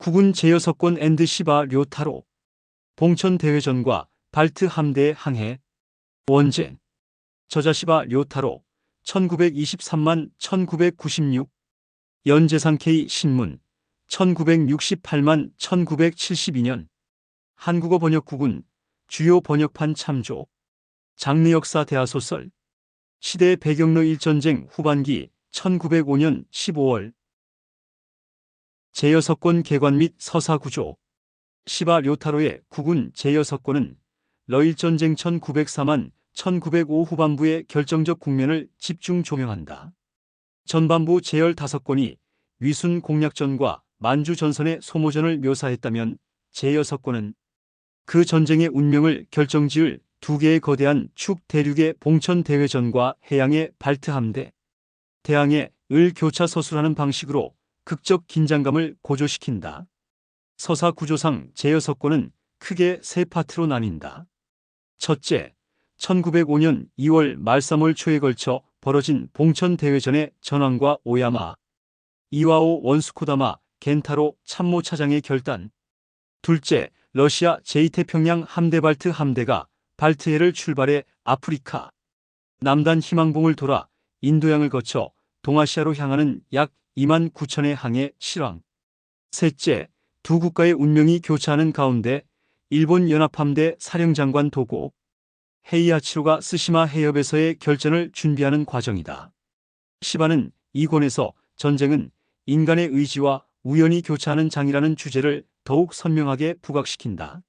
국군 제여석권 앤드 시바 료타로. 봉천 대회전과 발트 함대의 항해. 원젠. 저자 시바 료타로. 1923만 1996. 연재상 K 신문. 1968만 1972년. 한국어 번역국은 주요 번역판 참조. 장르 역사 대하소설. 시대 배경로 일전쟁 후반기 1905년 15월. 제여석권 개관 및 서사 구조. 시바 료타로의 국군 제여석권은 러일전쟁 1904만 1905 후반부의 결정적 국면을 집중 조명한다. 전반부 제열 5권이 위순 공략전과 만주 전선의 소모전을 묘사했다면 제여석권은 그 전쟁의 운명을 결정지을 두 개의 거대한 축 대륙의 봉천 대회전과 해양의 발트 함대, 대항의 을 교차 서술하는 방식으로 극적 긴장감을 고조시킨다. 서사 구조상 제여석권은 크게 세 파트로 나뉜다. 첫째, 1905년 2월 말 3월 초에 걸쳐 벌어진 봉천 대회전의 전황과 오야마, 이와오 원수코다마, 겐타로 참모 차장의 결단. 둘째, 러시아 제2태평양 함대 발트 함대가 발트해를 출발해 아프리카 남단 희망봉을 돌아 인도양을 거쳐 동아시아로 향하는 약 2만 9천의 항해 실황. 셋째, 두 국가의 운명이 교차하는 가운데 일본 연합함대 사령장관 도고 헤이아치로가 스시마 해협에서의 결전을 준비하는 과정이다. 시바는 이 권에서 전쟁은 인간의 의지와 우연히 교차하는 장이라는 주제를 더욱 선명하게 부각시킨다.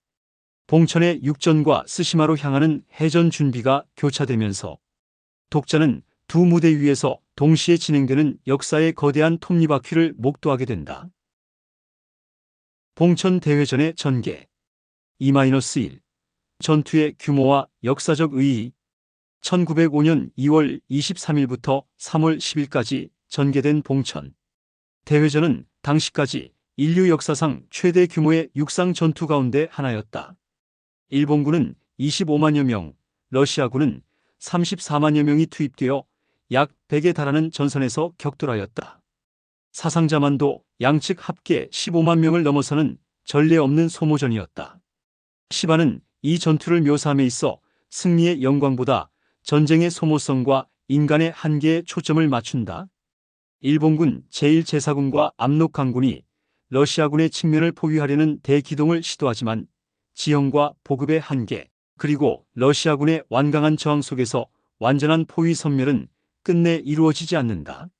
봉천의 육전과 스시마로 향하는 해전 준비가 교차되면서 독자는 두 무대 위에서 동시에 진행되는 역사의 거대한 톱니바퀴를 목도하게 된다. 봉천 대회전의 전개. 2-1. 전투의 규모와 역사적 의의. 1905년 2월 23일부터 3월 10일까지 전개된 봉천 대회전은 당시까지 인류 역사상 최대 규모의 육상 전투 가운데 하나였다. 일본군은 25만여 명, 러시아군은 34만여 명이 투입되어 약 100에 달하는 전선에서 격돌하였다. 사상자만도 양측 합계 15만 명을 넘어서는 전례 없는 소모전이었다. 시바는 이 전투를 묘사함에 있어 승리의 영광보다 전쟁의 소모성과 인간의 한계에 초점을 맞춘다. 일본군 제1제사군과 압록강군이 러시아군의 측면을 포위하려는 대기동을 시도하지만 지형과 보급의 한계, 그리고 러시아군의 완강한 저항 속에서 완전한 포위 섬멸은 끝내 이루어지지 않는다.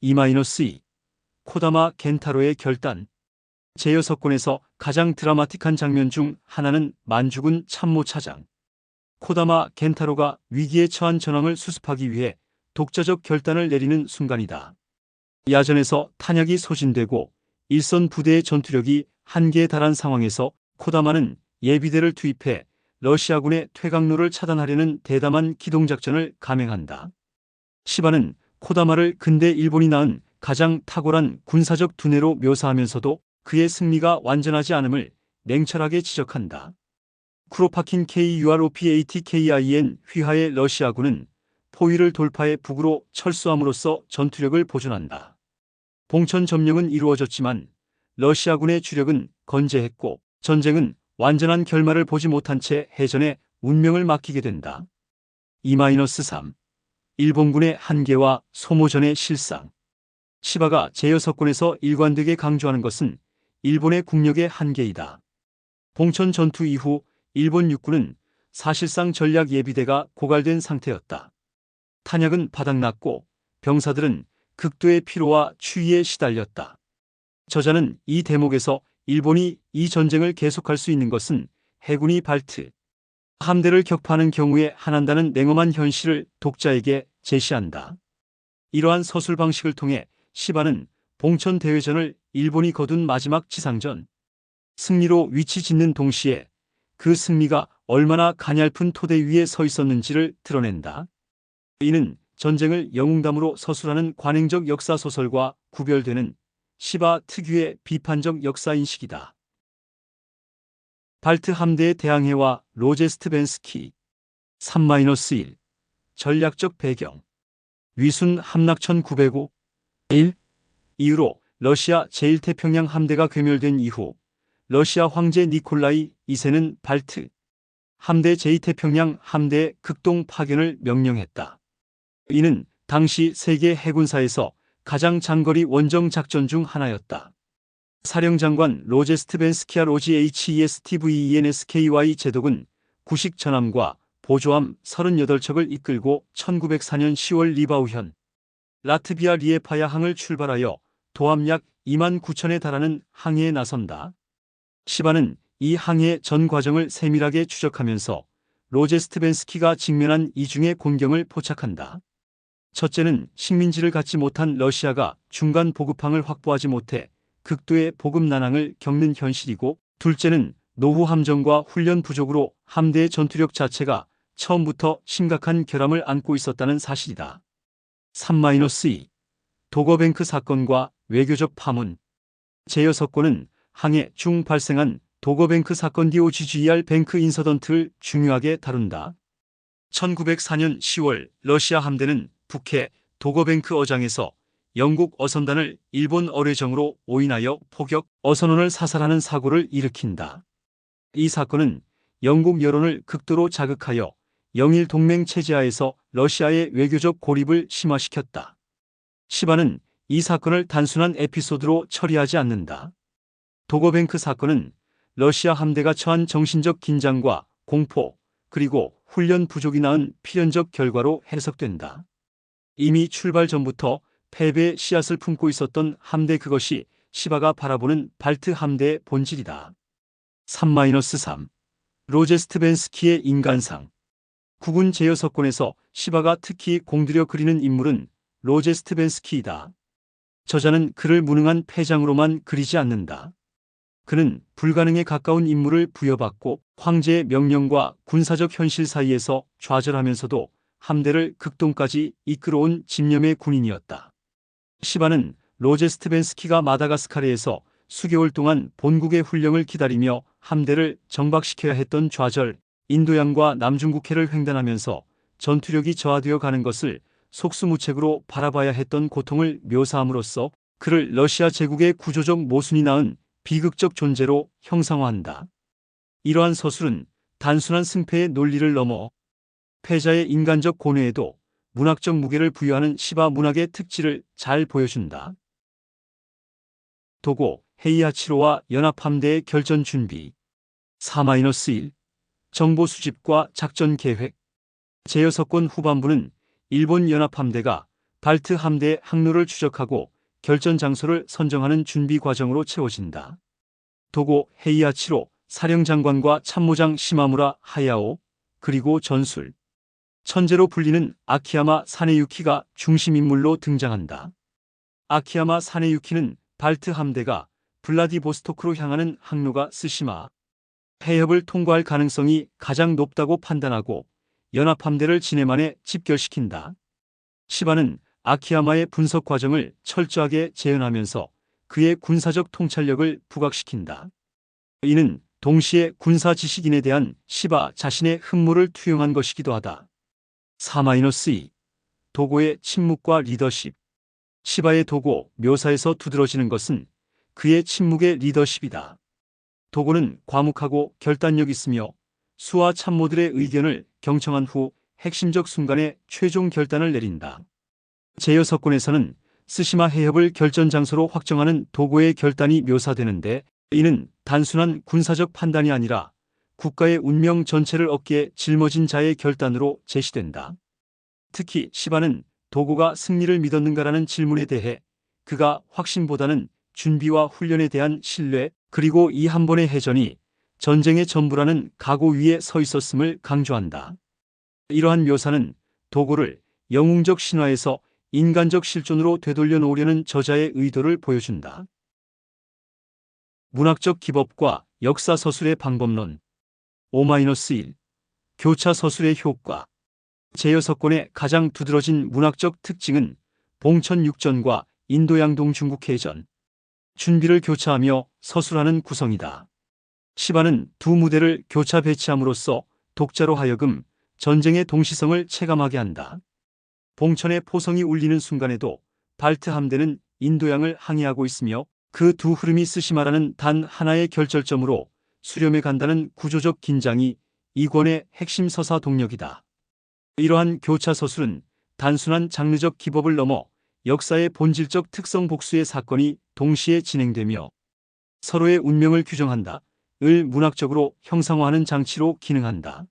2-2. 코다마 겐타로의 결단. 제여석권에서 가장 드라마틱한 장면 중 하나는 만주군 참모차장 코다마 겐타로가 위기에 처한 전황을 수습하기 위해 독자적 결단을 내리는 순간이다. 야전에서 탄약이 소진되고 일선 부대의 전투력이 한계에 달한 상황에서 코다마는 예비대를 투입해 러시아군의 퇴각로를 차단하려는 대담한 기동작전을 감행한다. 시바는 코다마를 근대 일본이 낳은 가장 탁월한 군사적 두뇌로 묘사하면서도 그의 승리가 완전하지 않음을 냉철하게 지적한다. 쿠로파킨 KUROPATKIN 휘하의 러시아군은 포위를 돌파해 북으로 철수함으로써 전투력을 보존한다. 봉천 점령은 이루어졌지만 러시아군의 주력은 건재했고 전쟁은 완전한 결말을 보지 못한 채 해전에 운명을 맡기게 된다. 2-3. 일본군의 한계와 소모전의 실상. 시바가 제여석권에서 일관되게 강조하는 것은 일본의 국력의 한계이다. 봉천 전투 이후 일본 육군은 사실상 전략 예비대가 고갈된 상태였다. 탄약은 바닥났고 병사들은 극도의 피로와 추위에 시달렸다. 저자는 이 대목에서 일본이 이 전쟁을 계속할 수 있는 것은 해군이 발트 함대를 격파하는 경우에 한한다는 냉엄한 현실을 독자에게 제시한다. 이러한 서술 방식을 통해 시바는 봉천 대회전을 일본이 거둔 마지막 지상전 승리로 위치 짓는 동시에 그 승리가 얼마나 가냘픈 토대 위에 서 있었는지를 드러낸다. 이는 전쟁을 영웅담으로 서술하는 관행적 역사소설과 구별되는 시바 특유의 비판적 역사인식이다. 발트 함대의 대항해와 로제스트벤스키. 3-1. 전략적 배경. 위순 함락 1905. 1. 이후로 러시아 제1태평양 함대가 괴멸된 이후 러시아 황제 니콜라이 2세는 발트 함대 제2태평양 함대의 극동 파견을 명령했다. 이는 당시 세계 해군사에서 가장 장거리 원정 작전 중 하나였다. 사령장관 로제스트벤스키아 로지 HESTVENSKY 제독은 구식 전함과 보조함 38척을 이끌고 1904년 10월 리바우현 라트비아 리에파야 항을 출발하여 도함 약 2만 9천에 달하는 항해에 나선다. 시바는 이 항해 전 과정을 세밀하게 추적하면서 로제스트벤스키가 직면한 이중의 곤경을 포착한다. 첫째는 식민지를 갖지 못한 러시아가 중간 보급항을 확보하지 못해 극도의 보급 난항을 겪는 현실이고, 둘째는 노후 함정과 훈련 부족으로 함대의 전투력 자체가 처음부터 심각한 결함을 안고 있었다는 사실이다. 3-2 도거뱅크 사건과 외교적 파문. 제6권은 항해 중 발생한 도거뱅크 사건 DOGGR 뱅크 인서던트를 중요하게 다룬다. 1904년 10월 러시아 함대는 북해 도거뱅크 어장에서 영국 어선단을 일본 어뢰정으로 오인하여 포격 어선원을 사살하는 사고를 일으킨다. 이 사건은 영국 여론을 극도로 자극하여 영일 동맹 체제하에서 러시아의 외교적 고립을 심화시켰다. 시바는 이 사건을 단순한 에피소드로 처리하지 않는다. 도거뱅크 사건은 러시아 함대가 처한 정신적 긴장과 공포, 그리고 훈련 부족이 낳은 필연적 결과로 해석된다. 이미 출발 전부터 패배의 씨앗을 품고 있었던 함대, 그것이 시바가 바라보는 발트 함대의 본질이다. 3-3 로제스트벤스키의 인간상. 국군 제6권에서 시바가 특히 공들여 그리는 인물은 로제스트벤스키이다. 저자는 그를 무능한 패장으로만 그리지 않는다. 그는 불가능에 가까운 임무를 부여받고 황제의 명령과 군사적 현실 사이에서 좌절하면서도 함대를 극동까지 이끌어온 집념의 군인이었다. 시바는 로제스트벤스키가 마다가스카르에서 수개월 동안 본국의 훈령을 기다리며 함대를 정박시켜야 했던 좌절, 인도양과 남중국해를 횡단하면서 전투력이 저하되어 가는 것을 속수무책으로 바라봐야 했던 고통을 묘사함으로써 그를 러시아 제국의 구조적 모순이 낳은 비극적 존재로 형상화한다. 이러한 서술은 단순한 승패의 논리를 넘어 패자의 인간적 고뇌에도 문학적 무게를 부여하는 시바 문학의 특질을 잘 보여준다. 도고 헤이하치로와 연합함대의 결전 준비. 4-1 정보 수집과 작전 계획. 제6권 후반부는 일본 연합함대가 발트 함대의 항로를 추적하고 결전 장소를 선정하는 준비 과정으로 채워진다. 도고 헤이하치로 사령장관과 참모장 시마무라 하야오, 그리고 전술 천재로 불리는 아키야마 사네유키가 중심인물로 등장한다. 아키야마 사네유키는 발트 함대가 블라디보스토크로 향하는 항로가 스시마 해협을 통과할 가능성이 가장 높다고 판단하고 연합함대를 진해만에 집결시킨다. 시바는 아키야마의 분석 과정을 철저하게 재현하면서 그의 군사적 통찰력을 부각시킨다. 이는 동시에 군사 지식인에 대한 시바 자신의 흠모를 투영한 것이기도 하다. 4-2 도고의 침묵과 리더십. 시바의 도고 묘사에서 두드러지는 것은 그의 침묵의 리더십이다. 도고는 과묵하고 결단력 있으며 수하 참모들의 의견을 경청한 후 핵심적 순간에 최종 결단을 내린다. 제6권에서는 스시마 해협을 결전 장소로 확정하는 도고의 결단이 묘사되는데, 이는 단순한 군사적 판단이 아니라 국가의 운명 전체를 어깨에 짊어진 자의 결단으로 제시된다. 특히 시바는 도고가 승리를 믿었는가라는 질문에 대해 그가 확신보다는 준비와 훈련에 대한 신뢰, 그리고 이 한 번의 해전이 전쟁의 전부라는 각오 위에 서 있었음을 강조한다. 이러한 묘사는 도고를 영웅적 신화에서 인간적 실존으로 되돌려 놓으려는 저자의 의도를 보여준다. 문학적 기법과 역사 서술의 방법론. 5-1 교차 서술의 효과. 제6권의 가장 두드러진 문학적 특징은 봉천 육전과 인도양동 중국해전 준비를 교차하며 서술하는 구성이다. 시바는 두 무대를 교차 배치함으로써 독자로 하여금 전쟁의 동시성을 체감하게 한다. 봉천의 포성이 울리는 순간에도 발트 함대는 인도양을 항해하고 있으며 그 두 흐름이 스시마라는 단 하나의 결절점으로 수렴해 간다는 구조적 긴장이 이 권의 핵심 서사 동력이다. 이러한 교차 서술은 단순한 장르적 기법을 넘어 역사의 본질적 특성 복수의 사건이 동시에 진행되며 서로의 운명을 규정한다. 을 문학적으로 형상화하는 장치로 기능한다.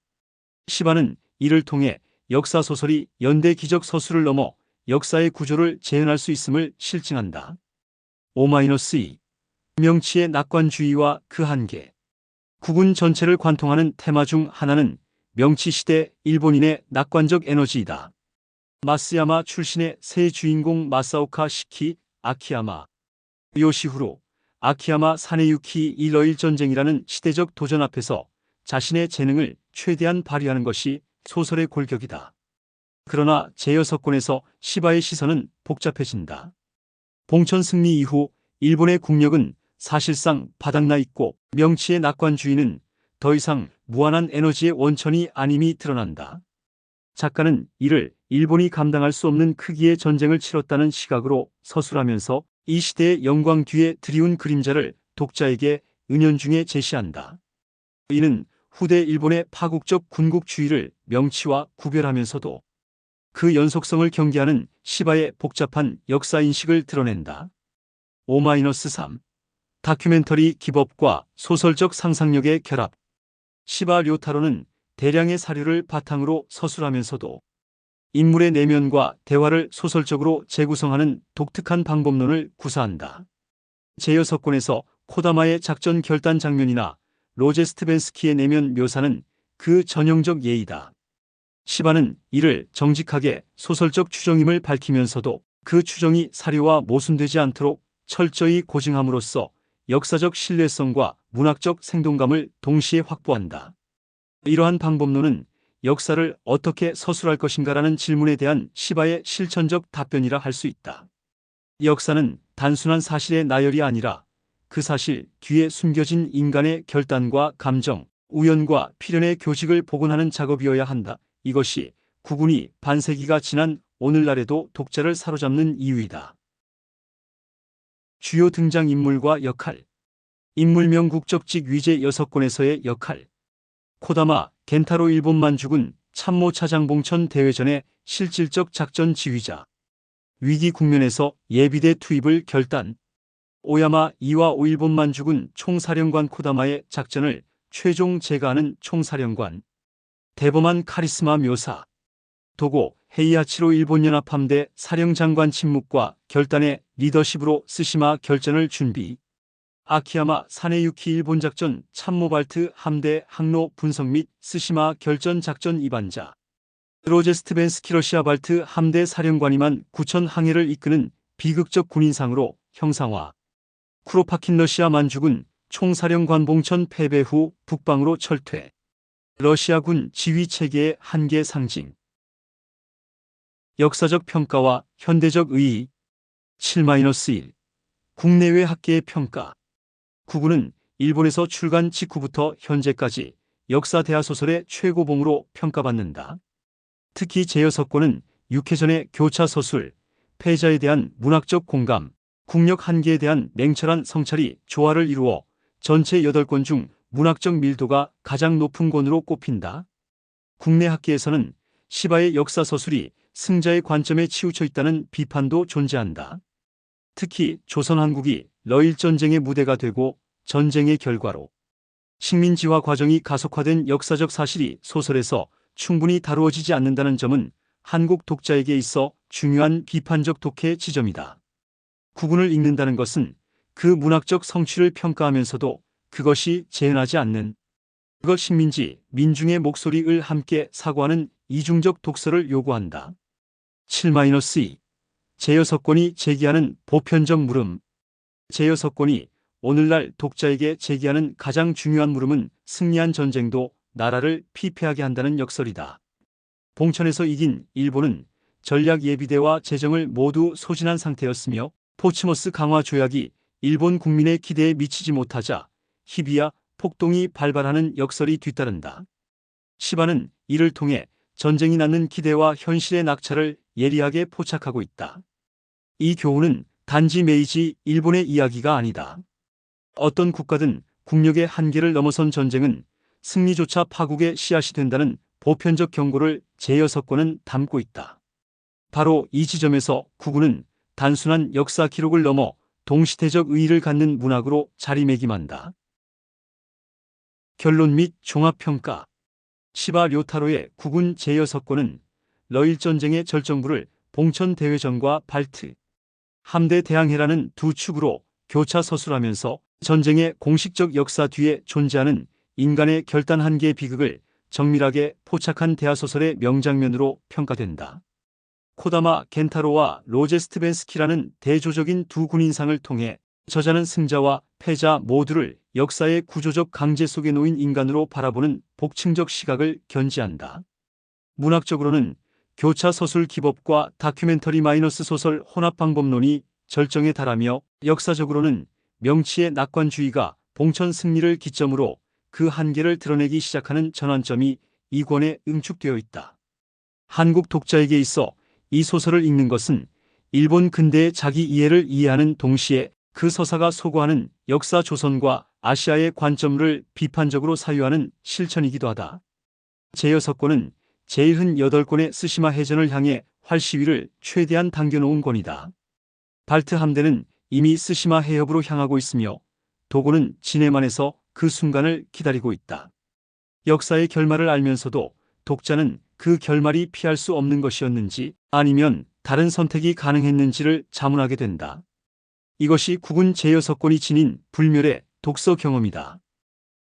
시바는 이를 통해 역사소설이 연대 기적 서술을 넘어 역사의 구조를 재현할 수 있음을 실증한다. 5-2 명치의 낙관주의와 그 한계. 국운 전체를 관통하는 테마 중 하나는 명치시대 일본인의 낙관적 에너지이다. 마쓰야마 출신의 새 주인공 마사오카 시키 아키야마 요시후로 아키야마 사네유키 일어일 전쟁이라는 시대적 도전 앞에서 자신의 재능을 최대한 발휘하는 것이 소설의 골격이다. 그러나 제6권에서 시바의 시선은 복잡해진다. 봉천 승리 이후 일본의 국력은 사실상 바닥나 있고 명치의 낙관주의는 더 이상 무한한 에너지의 원천이 아님이 드러난다. 작가는 이를 일본이 감당할 수 없는 크기의 전쟁을 치렀다는 시각으로 서술하면서 이 시대의 영광 뒤에 드리운 그림자를 독자에게 은연중에 제시한다. 이는 후대 일본의 파국적 군국주의를 명치와 구별하면서도 그 연속성을 경계하는 시바의 복잡한 역사인식을 드러낸다. 5-3 다큐멘터리 기법과 소설적 상상력의 결합. 시바 료타로는 대량의 사료를 바탕으로 서술하면서도 인물의 내면과 대화를 소설적으로 재구성하는 독특한 방법론을 구사한다. 제6권에서 코다마의 작전 결단 장면이나 로제 스트벤스키의 내면 묘사는 그 전형적 예이다. 시바는 이를 정직하게 소설적 추정임을 밝히면서도 그 추정이 사료와 모순되지 않도록 철저히 고증함으로써 역사적 신뢰성과 문학적 생동감을 동시에 확보한다. 이러한 방법론은 역사를 어떻게 서술할 것인가라는 질문에 대한 시바의 실천적 답변이라 할 수 있다. 역사는 단순한 사실의 나열이 아니라 그 사실 뒤에 숨겨진 인간의 결단과 감정, 우연과 필연의 교직을 복원하는 작업이어야 한다. 이것이 국운이 반세기가 지난 오늘날에도 독자를 사로잡는 이유이다. 주요 등장인물과 역할. 인물명 국적직 위제 6권에서의 역할. 코다마 겐타로 일본만 죽은 참모 차장 봉천 대회전의 실질적 작전 지휘자. 위기 국면에서 예비대 투입을 결단. 오야마 이와 오일본만 죽은 총사령관 코다마의 작전을 최종 제거하는 총사령관. 대범한 카리스마 묘사. 도고 헤이하치로 일본연합함대 사령장관 침묵과 결단의 리더십으로 스시마 결전을 준비. 아키야마 사네유키 일본작전 참모발트 함대 항로 분석 및 스시마 결전 작전 이반자. 로제 스트벤스키 러시아 발트 함대 사령관이만 9천 항해를 이끄는 비극적 군인상으로 형상화. 쿠로파킨 러시아만 죽은 총사령관 봉천 패배 후 북방으로 철퇴. 러시아군 지휘체계의 한계 상징. 역사적 평가와 현대적 의의. 7-1 국내외 학계의 평가. 국운은 일본에서 출간 직후부터 현재까지 역사 대하소설의 최고봉으로 평가받는다. 특히 제6권은 육해전의 교차 서술, 패자에 대한 문학적 공감, 국력 한계에 대한 냉철한 성찰이 조화를 이루어 전체 8권 중 문학적 밀도가 가장 높은 권으로 꼽힌다. 국내 학계에서는 시바의 역사 서술이 승자의 관점에 치우쳐 있다는 비판도 존재한다. 특히 조선 한국이 러일 전쟁의 무대가 되고 전쟁의 결과로 식민지화 과정이 가속화된 역사적 사실이 소설에서 충분히 다루어지지 않는다는 점은 한국 독자에게 있어 중요한 비판적 독해 지점이다. 국운을 읽는다는 것은 그 문학적 성취를 평가하면서도 그것이 재현하지 않는 그것 식민지, 민중의 목소리를 함께 사고하는 이중적 독서를 요구한다. 7-2 제6권이 제기하는 보편적 물음. 제6권이 오늘날 독자에게 제기하는 가장 중요한 물음은 승리한 전쟁도 나라를 피폐하게 한다는 역설이다. 봉천에서 이긴 일본은 전략 예비대와 재정을 모두 소진한 상태였으며 포츠머스 강화 조약이 일본 국민의 기대에 미치지 못하자 히비야 폭동이 발발하는 역설이 뒤따른다. 시바는 이를 통해 전쟁이 낳는 기대와 현실의 낙차를 예리하게 포착하고 있다. 이 교훈은 단지 메이지 일본의 이야기가 아니다. 어떤 국가든 국력의 한계를 넘어선 전쟁은 승리조차 파국의 씨앗이 된다는 보편적 경고를 제6권은 담고 있다. 바로 이 지점에서 구구는 단순한 역사 기록을 넘어 동시대적 의의를 갖는 문학으로 자리매김한다. 결론 및 종합평가. 시바 료타로의 구군 제6권은 러일전쟁의 절정부를 봉천대회전과 발트, 함대 대항해라는 두 축으로 교차 서술하면서 전쟁의 공식적 역사 뒤에 존재하는 인간의 결단 한계의 비극을 정밀하게 포착한 대하소설의 명장면으로 평가된다. 코다마 겐타로와 로제 스트벤스키라는 대조적인 두 군인상을 통해 저자는 승자와 패자 모두를 역사의 구조적 강제 속에 놓인 인간으로 바라보는 복층적 시각을 견지한다. 문학적으로는 교차 서술 기법과 다큐멘터리 마이너스 소설 혼합 방법론이 절정에 달하며 역사적으로는 명치의 낙관주의가 봉천 승리를 기점으로 그 한계를 드러내기 시작하는 전환점이 이 권에 응축되어 있다. 한국 독자에게 있어 이 소설을 읽는 것은 일본 근대의 자기 이해를 이해하는 동시에 그 서사가 소구하는 역사 조선과 아시아의 관점을 비판적으로 사유하는 실천이기도 하다. 제6권은 제78권의 스시마 해전을 향해 활시위를 최대한 당겨놓은 권이다. 발트 함대는 이미 스시마 해협으로 향하고 있으며 도고는 진해만에서 그 순간을 기다리고 있다. 역사의 결말을 알면서도 독자는 그 결말이 피할 수 없는 것이었는지 아니면 다른 선택이 가능했는지를 자문하게 된다. 이것이 구군 제6권이 지닌 불멸의 독서 경험이다.